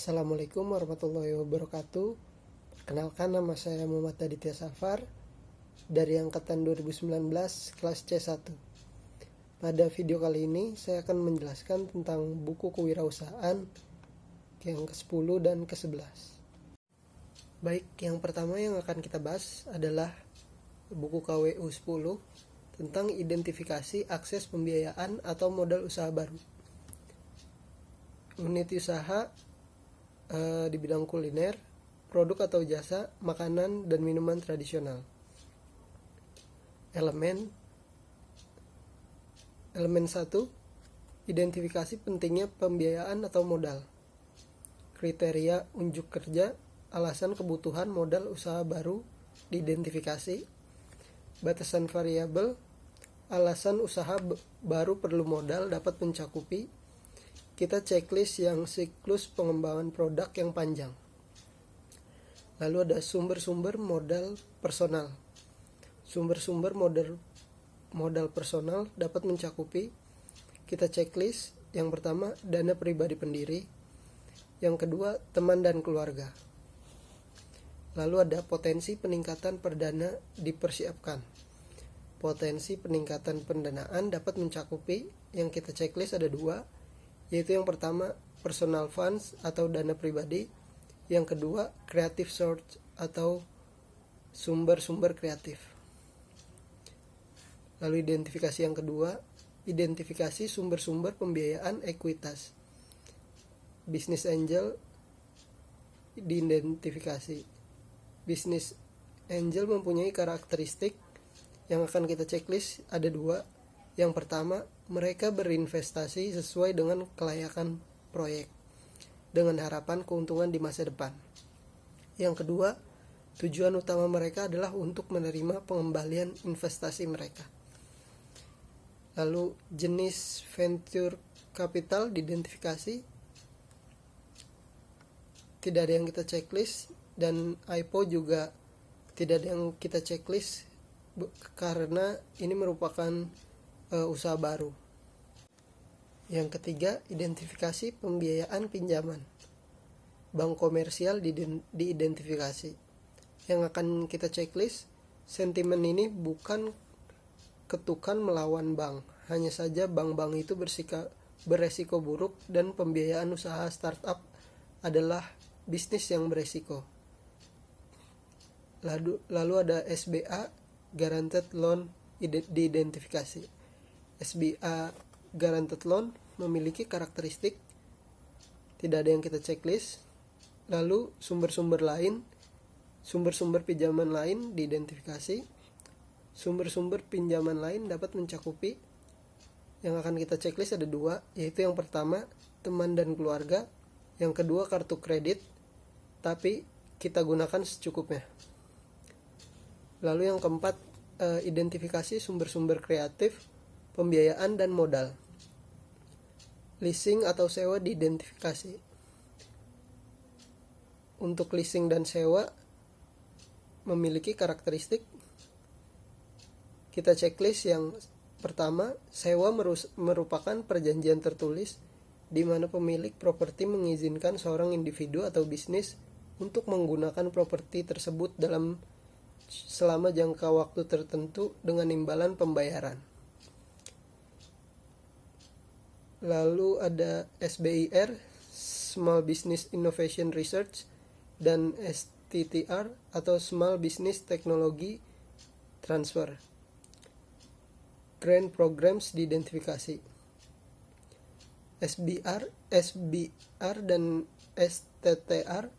Assalamualaikum warahmatullahi wabarakatuh. Perkenalkan, nama saya Muhammad Aditya Safar dari angkatan 2019 kelas C1. Pada video kali ini saya akan menjelaskan tentang buku kewirausahaan yang ke-10 dan ke-11. Baik, yang pertama yang akan kita bahas adalah buku KWU 10 tentang identifikasi akses pembiayaan atau modal usaha baru. Unit usaha di bidang kuliner, produk atau jasa, makanan dan minuman tradisional. Elemen 1, identifikasi pentingnya pembiayaan atau modal. Kriteria unjuk kerja, alasan kebutuhan modal usaha baru diidentifikasi. Batasan variabel, alasan usaha baru perlu modal dapat mencakupi. Kita checklist yang siklus pengembangan produk yang panjang. Lalu ada sumber-sumber modal personal. Sumber-sumber modal personal dapat mencakupi. Kita checklist yang pertama, dana pribadi pendiri. Yang kedua, teman dan keluarga. Lalu ada potensi peningkatan perdana dipersiapkan. Potensi peningkatan pendanaan dapat mencakupi. Yang kita checklist ada 2, yaitu yang pertama personal funds atau dana pribadi, yang kedua creative source atau sumber-sumber kreatif. Lalu identifikasi yang kedua, identifikasi sumber-sumber pembiayaan ekuitas. Business angel diidentifikasi. Business angel mempunyai karakteristik yang akan kita checklist ada 2. Yang pertama, mereka berinvestasi sesuai dengan kelayakan proyek dengan harapan keuntungan di masa depan. Yang kedua, tujuan utama mereka adalah untuk menerima pengembalian investasi mereka. Lalu jenis venture capital diidentifikasi. Tidak ada yang kita checklist, dan IPO juga tidak ada yang kita checklist karena ini merupakan usaha baru. Yang ketiga, identifikasi pembiayaan pinjaman. Bank komersial diidentifikasi. Yang akan kita checklist, sentimen ini bukan ketukan melawan bank. Hanya saja bank-bank itu beresiko buruk dan pembiayaan usaha startup adalah bisnis yang beresiko. Lalu ada SBA, Guaranteed Loan diidentifikasi. SBA Guaranteed Loan memiliki karakteristik tidak ada yang kita checklist. Lalu sumber-sumber pinjaman lain diidentifikasi. Sumber-sumber pinjaman lain dapat mencakupi. Yang akan kita checklist ada 2, yaitu yang pertama teman dan keluarga, yang kedua kartu kredit, tapi kita gunakan secukupnya. Lalu yang keempat, identifikasi sumber-sumber kreatif, pembiayaan dan modal. Leasing atau sewa diidentifikasi. Untuk leasing dan sewa memiliki karakteristik. Kita checklist yang pertama, sewa merupakan perjanjian tertulis di mana pemilik properti mengizinkan seorang individu atau bisnis untuk menggunakan properti tersebut selama jangka waktu tertentu dengan imbalan pembayaran. Lalu ada SBIR, Small Business Innovation Research, dan STTR atau Small Business Technology Transfer. Grant Programs diidentifikasi. SBR dan STTR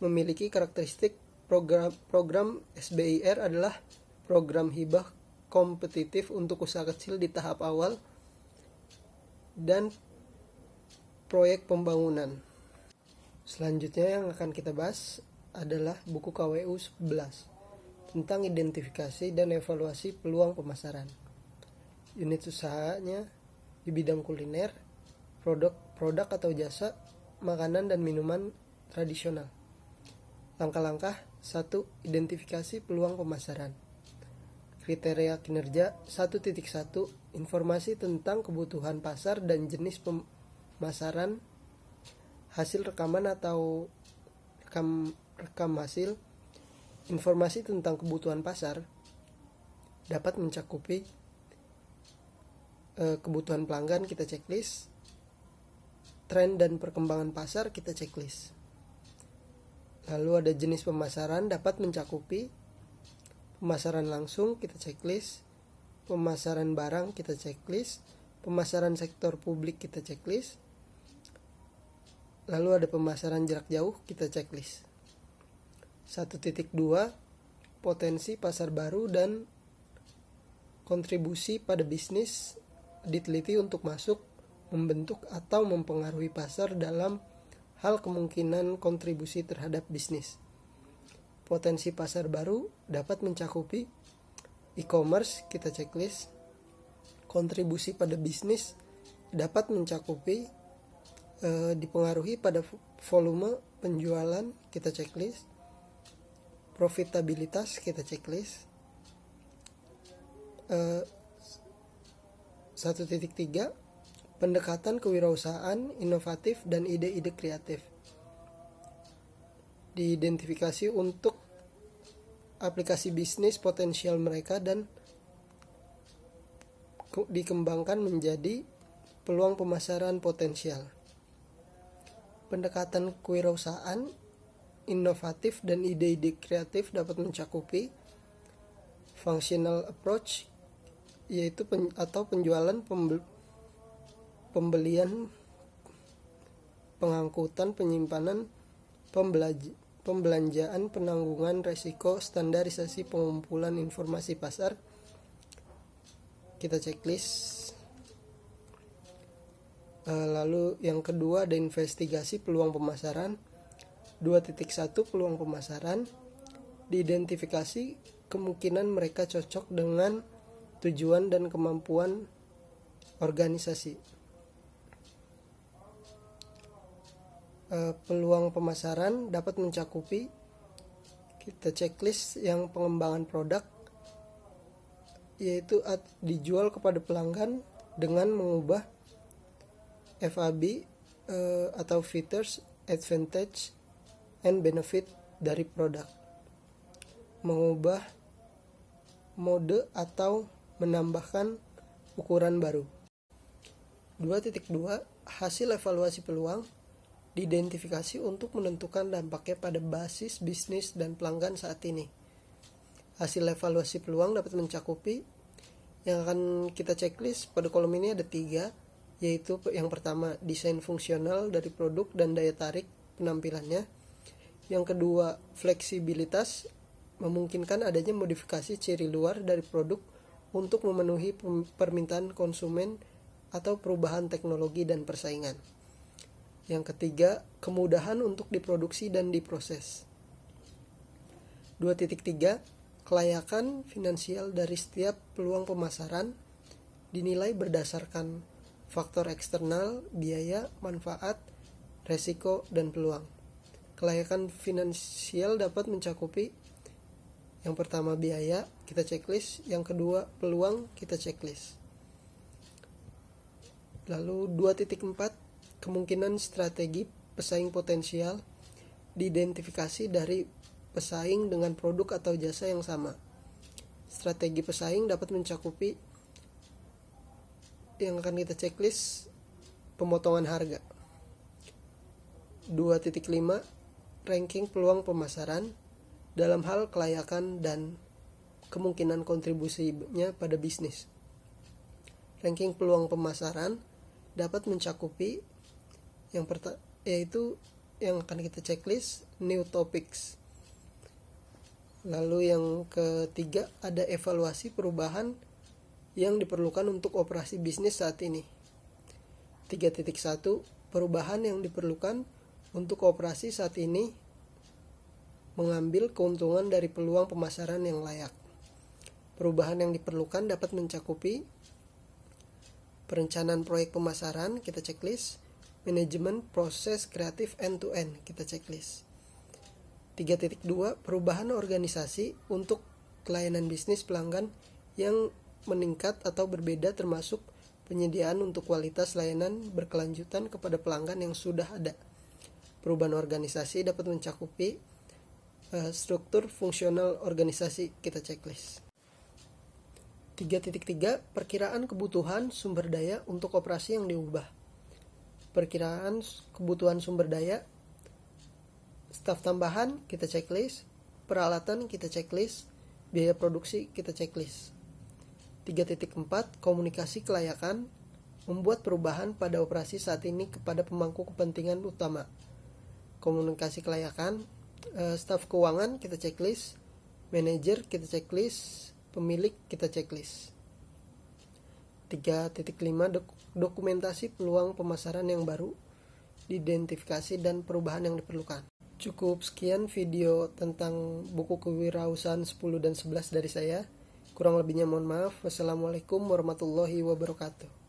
memiliki karakteristik. Program SBIR adalah program hibah kompetitif untuk usaha kecil di tahap awal dan proyek pembangunan. Selanjutnya yang akan kita bahas adalah buku KWU 11 tentang identifikasi dan evaluasi peluang pemasaran. Unit usahanya di bidang kuliner, produk atau jasa, makanan dan minuman tradisional. Langkah-langkah: 1. Identifikasi peluang pemasaran. Kriteria kinerja 1.1, informasi tentang kebutuhan pasar dan jenis pemasaran hasil rekaman atau rekam hasil informasi tentang kebutuhan pasar dapat mencakupi kebutuhan pelanggan, kita checklist. Tren dan perkembangan pasar, kita checklist. Lalu ada jenis pemasaran, dapat mencakupi pemasaran langsung, kita checklist. Pemasaran barang, kita checklist. Pemasaran sektor publik, kita checklist. Lalu ada pemasaran jarak jauh, kita checklist. 1.2 potensi pasar baru dan kontribusi pada bisnis diteliti untuk masuk, membentuk atau mempengaruhi pasar dalam hal kemungkinan kontribusi terhadap bisnis. Potensi pasar baru dapat mencakupi e-commerce, kita checklist. Kontribusi pada bisnis dapat mencakupi dipengaruhi pada volume penjualan, kita checklist. Profitabilitas, kita checklist. 1.3 pendekatan kewirausahaan inovatif dan ide-ide kreatif. Diidentifikasi untuk aplikasi bisnis potensial mereka dan dikembangkan menjadi peluang pemasaran potensial. Pendekatan kewirausahaan inovatif dan ide-ide kreatif dapat mencakupi functional approach, yaitu atau penjualan, pembelian, pengangkutan, penyimpanan, pembelanjaan, penanggungan resiko, standarisasi, pengumpulan informasi pasar, kita checklist. Lalu yang kedua ada investigasi peluang pemasaran. 2.1 peluang pemasaran, diidentifikasi kemungkinan mereka cocok dengan tujuan dan kemampuan organisasi. Peluang pemasaran dapat mencakupi, kita checklist, yang pengembangan produk, yaitu dijual kepada pelanggan dengan mengubah FAB atau features, advantage, and benefit dari produk, mengubah mode atau menambahkan ukuran baru. 2.2 hasil evaluasi peluang, diidentifikasi untuk menentukan dampaknya pada basis bisnis dan pelanggan saat ini. Hasil evaluasi peluang dapat mencakupi, yang akan kita checklist pada kolom ini ada 3, yaitu yang pertama desain fungsional dari produk dan daya tarik penampilannya. Yang kedua fleksibilitas, memungkinkan adanya modifikasi ciri luar dari produk untuk memenuhi permintaan konsumen atau perubahan teknologi dan persaingan. Yang ketiga, kemudahan untuk diproduksi dan diproses. 2.3 kelayakan finansial dari setiap peluang pemasaran dinilai berdasarkan faktor eksternal, biaya, manfaat, resiko, dan peluang. Kelayakan finansial dapat mencakupi, yang pertama biaya, kita checklist. Yang kedua peluang, kita checklist. Lalu 2.4 kemungkinan strategi pesaing potensial, diidentifikasi dari pesaing dengan produk atau jasa yang sama. Strategi pesaing dapat mencakupi, yang akan kita checklist, pemotongan harga. 2.5 ranking peluang pemasaran dalam hal kelayakan dan kemungkinan kontribusinya pada bisnis. Ranking peluang pemasaran dapat mencakupi, yaitu yang akan kita checklist, new topics. Lalu yang ketiga ada evaluasi perubahan yang diperlukan untuk operasi bisnis saat ini. 3.1 perubahan yang diperlukan untuk operasi saat ini mengambil keuntungan dari peluang pemasaran yang layak. Perubahan yang diperlukan dapat mencakupi perencanaan proyek pemasaran, kita checklist. Manajemen proses kreatif end-to-end, kita checklist. 3.2 perubahan organisasi untuk pelayanan bisnis pelanggan yang meningkat atau berbeda, termasuk penyediaan untuk kualitas layanan berkelanjutan kepada pelanggan yang sudah ada. Perubahan organisasi dapat mencakupi struktur fungsional organisasi, kita checklist. 3.3 Perkiraan kebutuhan sumber daya untuk operasi yang diubah. Perkiraan kebutuhan sumber daya, staf tambahan kita checklist, peralatan kita checklist, biaya produksi kita checklist. 3.4 Komunikasi kelayakan, membuat perubahan pada operasi saat ini kepada pemangku kepentingan utama. Komunikasi kelayakan, staf keuangan kita checklist, manajer kita checklist, pemilik kita checklist. 3.5 Dokumentasi peluang pemasaran yang baru, identifikasi dan perubahan yang diperlukan. Cukup sekian video tentang buku kewirausahaan 10 dan 11 dari saya. Kurang lebihnya mohon maaf. Wassalamualaikum warahmatullahi wabarakatuh.